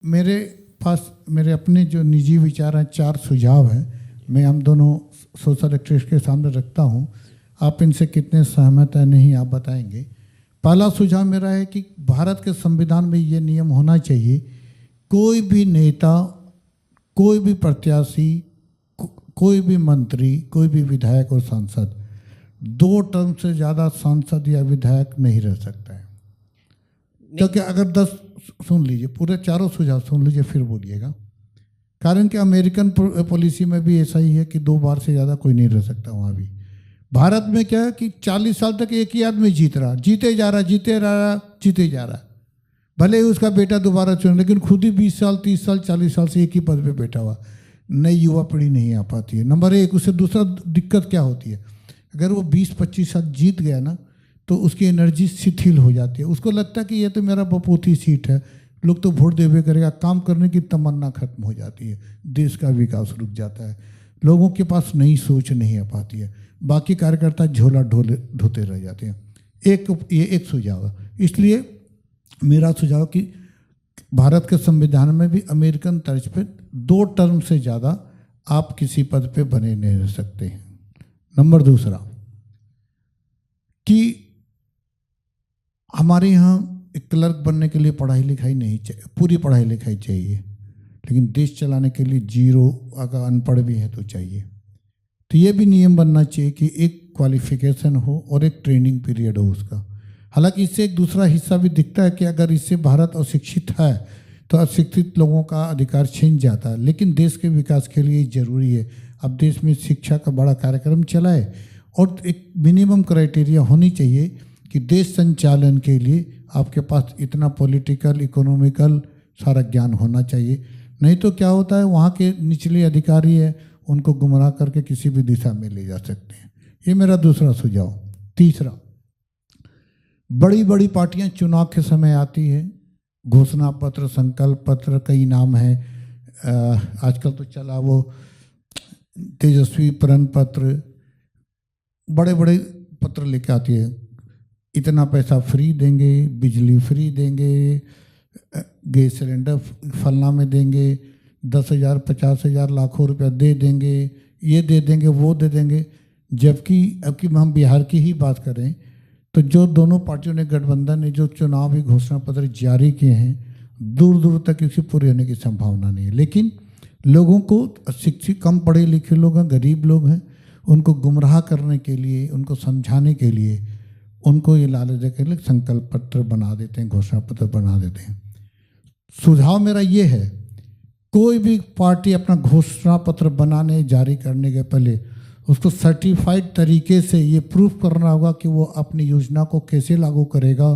मेरे पास मेरे अपने जो निजी विचार हैं, 4 सुझाव हैं। मैं हम दोनों सोशल एक्टिविस्ट के सामने रखता हूं। आप इनसे कितने सहमत हैं नहीं आप बताएंगे। पहला सुझाव मेरा है कि भारत के संविधान में ये नियम होना चाहिए, कोई भी नेता, कोई भी प्रत्याशी, कोई भी मंत्री, कोई भी विधायक और सांसद 2 टर्म से ज़्यादा सांसद या विधायक नहीं रह सकता है। क्योंकि अगर 10 सुन लीजिए, पूरे चारों सुझाव सुन लीजिए फिर बोलिएगा। कारण कि अमेरिकन पॉलिसी में भी ऐसा ही है कि 2 बार से ज़्यादा कोई नहीं रह सकता वहाँ भी। भारत में क्या है कि 40 साल तक एक ही आदमी जीते जा रहा। भले ही उसका बेटा दोबारा चुने, लेकिन खुद ही 20 साल 30 साल 40 साल से एक ही पद पे बैठा हुआ। नई युवा पीढ़ी नहीं आ पाती है, नंबर 1। उससे दूसरा दिक्कत क्या होती है, अगर वो 20-25 साल जीत गया ना तो उसकी एनर्जी शिथिल हो जाती है। उसको लगता है कि ये तो मेरा बपूती सीट है, लोग तो वोट देवे करेगा, काम करने की तमन्ना खत्म हो जाती है, देश का विकास रुक जाता है, लोगों के पास नई सोच नहीं आ पाती है, बाकी कार्यकर्ता झोला ढोते रह जाते हैं। ये एक सुझाव है। इसलिए मेरा सुझाव कि भारत के संविधान में भी अमेरिकन तर्ज पे 2 टर्म से ज़्यादा आप किसी पद पे बने नहीं रह सकते हैं। नंबर 2 कि हमारे यहाँ एक क्लर्क बनने के लिए पढ़ाई लिखाई नहीं चाहिए, पूरी पढ़ाई लिखाई चाहिए, लेकिन देश चलाने के लिए 0 अगर अनपढ़ भी है तो चाहिए। तो ये भी नियम बनना चाहिए कि एक क्वालिफिकेशन हो और एक ट्रेनिंग पीरियड हो उसका। हालांकि इससे एक दूसरा हिस्सा भी दिखता है कि अगर इससे भारत अशिक्षित है तो अशिक्षित लोगों का अधिकार छीन जाता है, लेकिन देश के विकास के लिए ज़रूरी है। अब देश में शिक्षा का बड़ा कार्यक्रम चला है और एक मिनिमम क्राइटेरिया होनी चाहिए कि देश संचालन के लिए आपके पास इतना पॉलिटिकल इकोनॉमिकल सारा ज्ञान होना चाहिए। नहीं तो क्या होता है, वहाँ के निचले अधिकारी है उनको गुमराह करके किसी भी दिशा में ले जा सकते हैं। ये मेरा दूसरा सुझाव। तीसरा, बड़ी बड़ी पार्टियां चुनाव के समय आती है, घोषणा पत्र, संकल्प पत्र, कई नाम हैं, आजकल तो चला वो तेजस्वी प्रण पत्र, बड़े बड़े पत्र लेके आती है। इतना पैसा फ्री देंगे, बिजली फ्री देंगे, गैस सिलेंडर फलना में देंगे, 10,000 50,000 लाखों रुपया दे देंगे, ये दे देंगे वो दे देंगे। जबकि अब कि हम बिहार की ही बात करें तो जो दोनों पार्टियों ने, गठबंधन ने जो चुनावी घोषणा पत्र जारी किए हैं, दूर दूर तक इसकी पूरी होने की संभावना नहीं है। लेकिन लोगों को, शिक्षित कम पढ़े लिखे लोग हैं, गरीब लोग हैं, उनको गुमराह करने के लिए, उनको समझाने के लिए, उनको ये लालच देने के लिए संकल्प पत्र बना देते हैं, घोषणा पत्र बना देते हैं। सुझाव मेरा ये है, कोई भी पार्टी अपना घोषणा पत्र बनाने जारी करने के पहले उसको सर्टिफाइड तरीके से ये प्रूफ करना होगा कि वो अपनी योजना को कैसे लागू करेगा,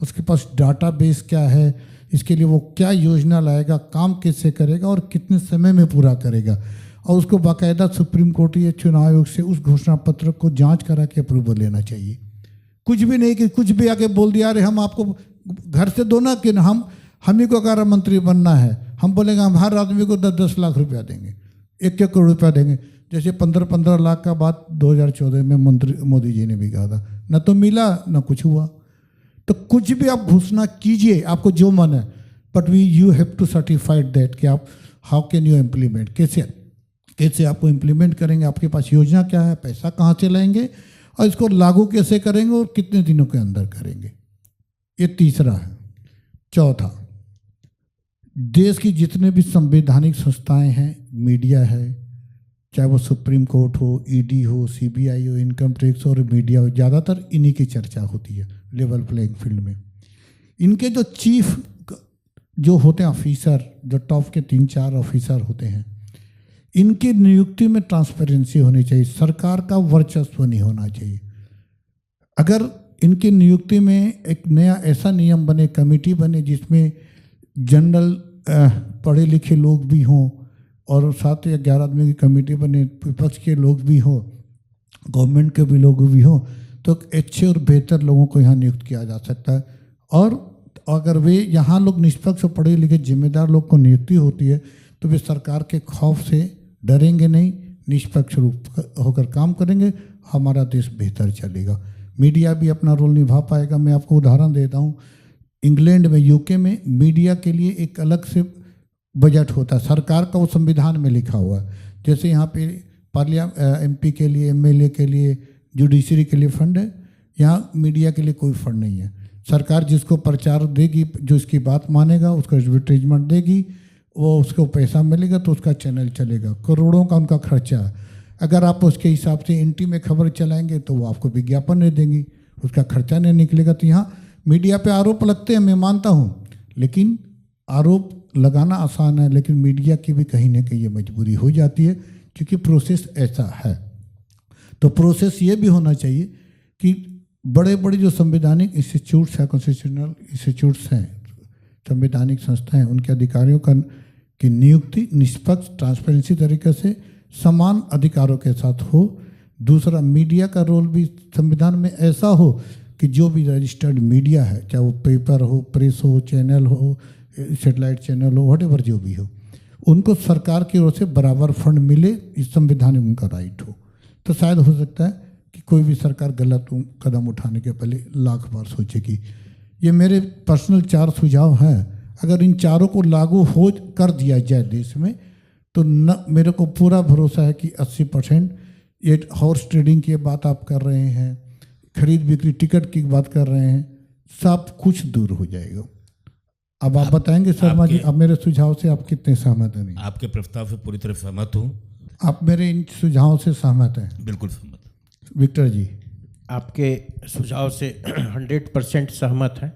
उसके पास डाटाबेस क्या है, इसके लिए वो क्या योजना लाएगा, काम कैसे करेगा और कितने समय में पूरा करेगा, और उसको बाकायदा सुप्रीम कोर्ट या चुनाव आयोग से उस घोषणा पत्र को जांच करा के अप्रूवल लेना चाहिए। कुछ भी नहीं कि कुछ भी आके बोल दिया, अरे हम आपको घर से दो ना, कि हम ही को अगर मंत्री बनना है, हम बोलेंगे हम हर आदमी को 10-10 लाख रुपया देंगे, 1-1 करोड़ रुपया देंगे। जैसे 15-15 लाख का बात 2014 में मंत्री मोदी जी ने भी कहा था, न तो मिला न कुछ हुआ। तो कुछ भी आप घोषणा कीजिए, आपको जो मन है, but you have to certified that कि आप हाउ कैन यू इम्प्लीमेंट, कैसे आपको इम्प्लीमेंट करेंगे, आपके पास योजना क्या है, पैसा कहाँ से लाएंगे और इसको लागू कैसे करेंगे और कितने दिनों के अंदर करेंगे। ये तीसरा है। चौथा, देश की जितने भी संवैधानिक संस्थाएं हैं, मीडिया है, चाहे वो सुप्रीम कोर्ट हो, ईडी हो, सीबीआई हो, इनकम टैक्स और मीडिया हो, ज़्यादातर इन्हीं की चर्चा होती है लेवल प्लेइंग फील्ड में। इनके जो चीफ जो होते हैं ऑफिसर, जो टॉप के 3-4 ऑफिसर होते हैं, इनकी नियुक्ति में ट्रांसपेरेंसी होनी चाहिए, सरकार का वर्चस्व नहीं होना चाहिए। अगर इनकी नियुक्ति में एक नया ऐसा नियम बने, कमेटी बने जिसमें जनरल पढ़े लिखे लोग भी हों और 7 या 11 आदमी की कमेटी बने, विपक्ष के लोग भी हों, गवर्नमेंट के भी लोग भी हों, तो अच्छे और बेहतर लोगों को यहाँ नियुक्त किया जा सकता है। और अगर वे यहाँ लोग निष्पक्ष पढ़े लिखे जिम्मेदार लोग को नियुक्ति होती है तो वे सरकार के खौफ से डरेंगे नहीं, निष्पक्ष रूप होकर काम करेंगे, हमारा देश बेहतर चलेगा। मीडिया भी अपना रोल निभा पाएगा। मैं आपको उदाहरण देता हूँ, इंग्लैंड में, यूके में मीडिया के लिए एक अलग से बजट होता है सरकार का, वो संविधान में लिखा हुआ है। जैसे यहाँ पे MP के लिए, MLA के लिए, जुडिशरी के लिए फंड है, यहाँ मीडिया के लिए कोई फंड नहीं है। सरकार जिसको प्रचार देगी, जो इसकी बात मानेगा, उसको एडवर्टाइजमेंट देगी, वो उसको पैसा मिलेगा तो उसका चैनल चलेगा। करोड़ों का उनका खर्चा है। अगर आप उसके हिसाब से NT में खबर चलाएंगे तो वो आपको विज्ञापन नहीं देंगी, उसका खर्चा नहीं निकलेगा। तो यहाँ मीडिया पे आरोप लगते हैं, मैं मानता हूँ, लेकिन आरोप लगाना आसान है, लेकिन मीडिया की भी कहीं ना कहीं ये मजबूरी हो जाती है, क्योंकि प्रोसेस ऐसा है। तो प्रोसेस ये भी होना चाहिए कि बड़े बड़े जो संवैधानिक इंस्टीट्यूट्स हैं, कॉन्स्टिट्यूशनल इंस्टीट्यूट्स हैं, संवैधानिक संस्थाएं, उनके अधिकारियों की नियुक्ति निष्पक्ष ट्रांसपेरेंसी तरीके से समान अधिकारों के साथ हो। दूसरा, मीडिया का रोल भी संविधान में ऐसा हो कि जो भी रजिस्टर्ड मीडिया है, चाहे वो पेपर हो, प्रेस हो, चैनल हो, सेटेलाइट चैनल हो, व्हाटएवर जो भी हो, उनको सरकार की ओर से बराबर फंड मिले, इस संविधान में उनका राइट हो। तो शायद हो सकता है कि कोई भी सरकार गलत कदम उठाने के पहले लाख बार सोचेगी। ये मेरे पर्सनल 4 सुझाव हैं। अगर इन चारों को लागू हो कर दिया जाए देश में, तो न मेरे को पूरा भरोसा है कि 80% ये हॉर्स ट्रेडिंग की बात आप कर रहे हैं, खरीद बिक्री टिकट की बात कर रहे हैं, सब कुछ दूर हो जाएगा। अब आप बताएंगे शर्मा जी, अब मेरे सुझाव से आप कितने सहमत हैं? आपके प्रस्ताव से पूरी तरह सहमत हूँ। आप मेरे इन सुझावों से सहमत हैं? बिल्कुल सहमत। विक्टर जी? आपके सुझाव से 100% सहमत हैं।